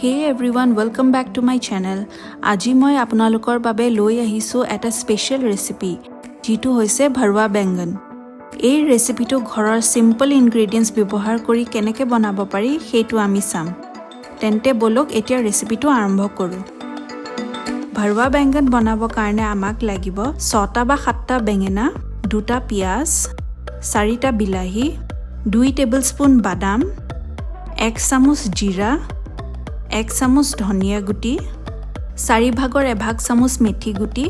Hey everyone, welcome back to my channel. আজি মই আপোনালোকৰ বাবে লৈ আহিছো এটা স্পেশাল ৰেচিপি যিটো হৈছে ভৰৱা বেংগন। এই ৰেচিপিটো ঘৰৰ সিম্পল ইনগ্ৰেডিয়েন্টস ব্যৱহাৰ কৰি কেনেকৈ বনাব পাৰি সেইটো আমি চাম। তেন্তে বলক এতিয়া ৰেচিপিটো আৰম্ভ কৰো। ভৰৱা বেংগন বনাব কাৰণে আমাক লাগিব 6টা বা 7টা বেঙেনা, 2টা পিয়াজ, 4টা বিলাহী, 2 টেবুলস্পুন বাদাম, 1 চামুচ জিৰা, 1 চামুচ ধনিয়া গুটি, 4 ভাগৰ 1 চামুচ মেথি গুটি,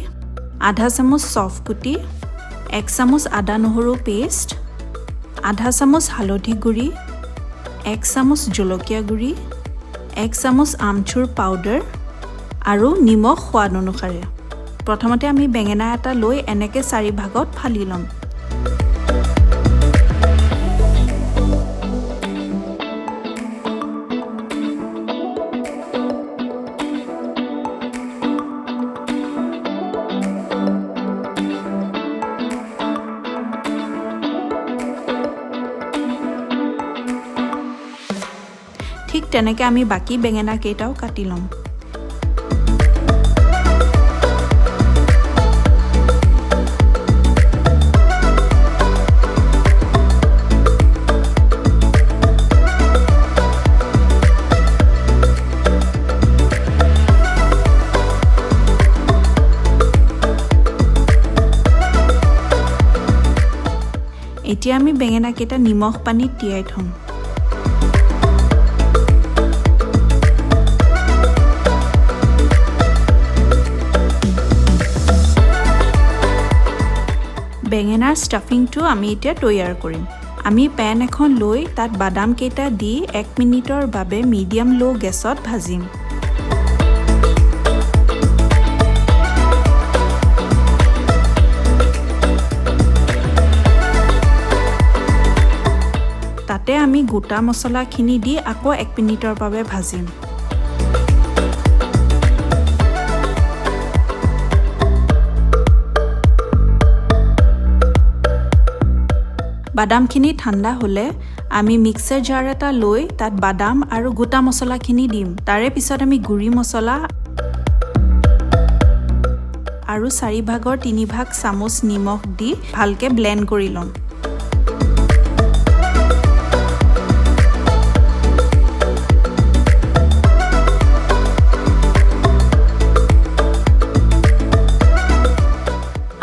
আধা চামুচ সফ গুটি, 1 চামুচ আদা নহৰু পেষ্ট, আধা চামুচ হালধি গুড়ি, 1 চামুচ জলকীয়া গুড়ি, 1 চামুচ আমচুৰ পাউডাৰ আৰু নিমখ সোৱাদ অনুসাৰে। প্ৰথমতে আমি বেঙেনা এটা লৈ এনেকৈ 4 ভাগত ফালি লম। ঠিক তেনেকৈ আমি বাকি বেঙেনা কেইটাও কাটি লম। এতিয়া আমি বেঙেনা কেইটা নিমখ পানীত তিয়াই থম। বেঙেনাৰ ষ্টাফিংটো আমি এতিয়া তৈয়াৰ কৰিম। আমি পেন এখন লৈ তাত বাদাম কেইটা দি 1 মিনিটৰ বাবে মিডিয়াম লো গেছত ভাজিম। তাতে আমি গোটা মছলাখিনি দি আকৌ 1 মিনিটৰ বাবে ভাজিম। বাদামখিনি ঠাণ্ডা হ'লে আমি মিক্সাৰ জাৰ এটা লৈ তাত বাদাম আৰু গোটা মছলাখিনি দিম। তাৰে পিছত আমি গুড়ি মছলা আৰু 4 ভাগৰ 3 ভাগ চামুচ নিমখ দি ভালকৈ ব্লেন্ড কৰি ল'ম।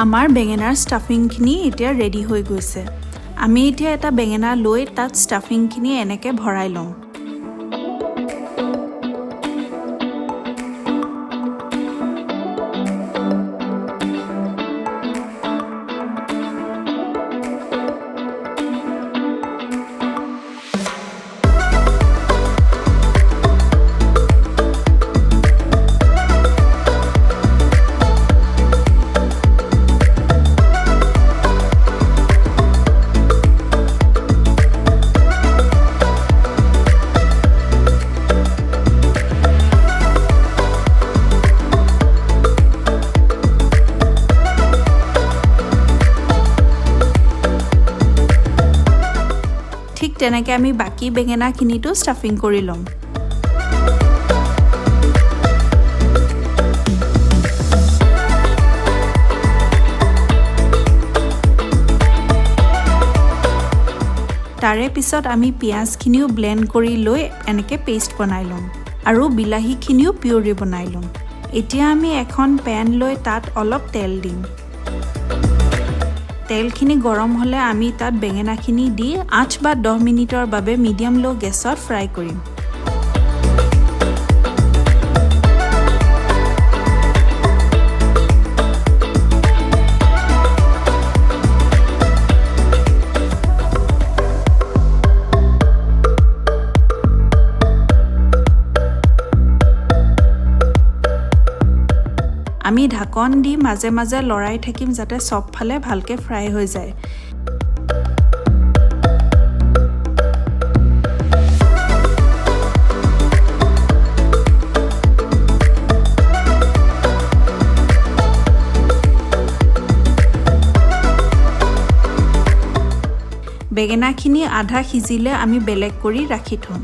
আমাৰ বেঙেনাৰ ষ্টাফিংখিনি এতিয়া ৰেডি হৈ গৈছে। আমি এতিয়া এটা বেঙেনা লৈ তাত ষ্টাফিংখিনি এনেকৈ ভৰাই লম। ঠিক তেনেকৈ আমি বাকি বেঙেনাখিনিতো ষ্টাফিং কৰি ল'ম। তাৰে পিছত আমি পিঁয়াজখিনিও ব্লেন্ড কৰি লৈ এনেকৈ পেষ্ট বনাই ল'ম আৰু বিলাহীখিনিও পিউৰি বনাই ল'ম। এতিয়া আমি এখন পেন লৈ তাত অলপ তেল দিম। তেলখিনি গৰম হ'লে আমি তাত বেঙেনাখিনি দি 8 বা 10 মিনিটৰ বাবে মিডিয়াম লো গেছত ফ্ৰাই কৰিম। আমি ঢাকন দি মাজে মাজে লৰাই থাকিম যাতে সব ফালে ভালকৈ ফ্ৰাই হৈ যায়। বেঙেনাখিনি আধা সিজিলে আমি বেলেগ কৰি ৰাখি থম।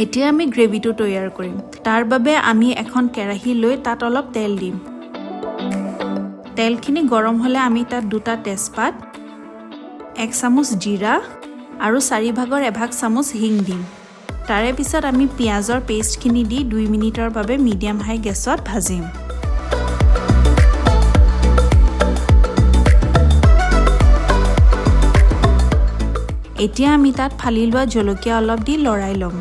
এতিয়া আমি গ্ৰেভিটো তৈয়াৰ কৰিম তাৰ বাবে আমি এখন কেৰাহী লৈ তাত অলপ তেল দিম তেলখিনি গৰম হলে আমি তাত দুটা তেজপাত 1 চামুচ জিৰা আৰু 1/4 চামুচ হিং দিম তাৰে পিছত আমি পিয়াজৰ পেষ্টখিনি দি 2 মিনিটৰ বাবে মিডিয়াম হাই গেছত ভাজিম এতিয়া আমি তাত ফালি লোৱা জলকীয়া অলপ দি লৰাই লম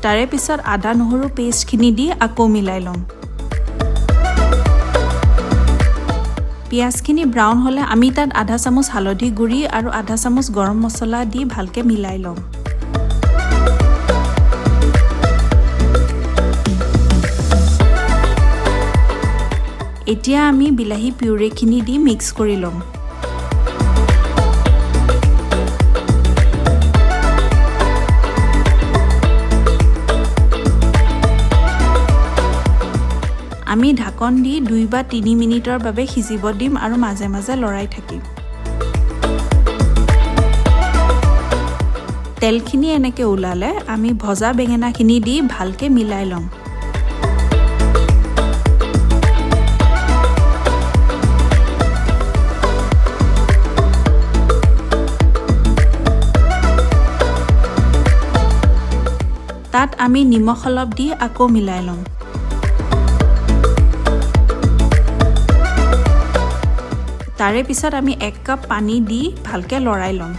তাৰে পিছত আদা নহৰু পেষ্টখিনি দি আকৌ মিলাই লম পিয়াজখিনি ব্ৰাউন হলে আমি তাত 1/2 চামুচ হালধি গুড়ি আৰু 1/2 চামুচ গৰম মছলা দি ভালকে মিলাই লম এতিয়া আমি বিলাহী পিউৰেখিনি দি মিক্স কৰি লম আমি ঢাকন দি 2 বা 3 মিনিটৰ বাবে সিজিব দিম আৰু মাজে মাজে লৰাই থাকিম তেলখিনি এনেকে উলালে আমি ভজা বেঙেনাখিনি দি ভালকে মিলাই লম তাত আমি নিমখ অলপ দি আকৌ মিলাই লম তাৰে পিছত আমি 1 কাপ পানী দি ভালকে লৰাই লম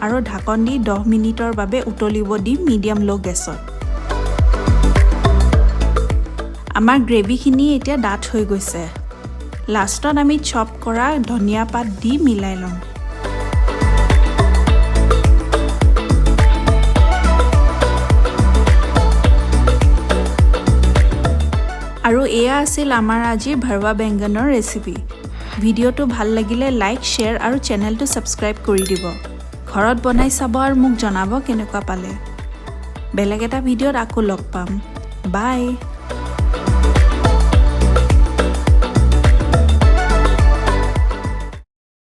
আৰু ঢাকন দি 10 মিনিটৰ বাবে উতলিব দিম মিডিয়াম লো গেছত আমাৰ গ্ৰেভিখিনি এতিয়া ডাঠ হৈ গৈছে লাষ্টত আমি চপ কৰা ধনিয়া পাত দি মিলাই লম আৰু এয়া আছিল আমাৰ আজিৰ ভৰৱা বেংগনৰ ৰেচিপি ভিডিঅটো ভাল লাগিলে লাইক শেয়াৰ আৰু চেনেলটো সাবস্ক্ৰাইব কৰি দিব ঘৰত বনাই চাব আৰু মোক জনাব কেনেকুৱা পালে বেলেগ এটা ভিডিঅত আকৌ লগ পাম বাই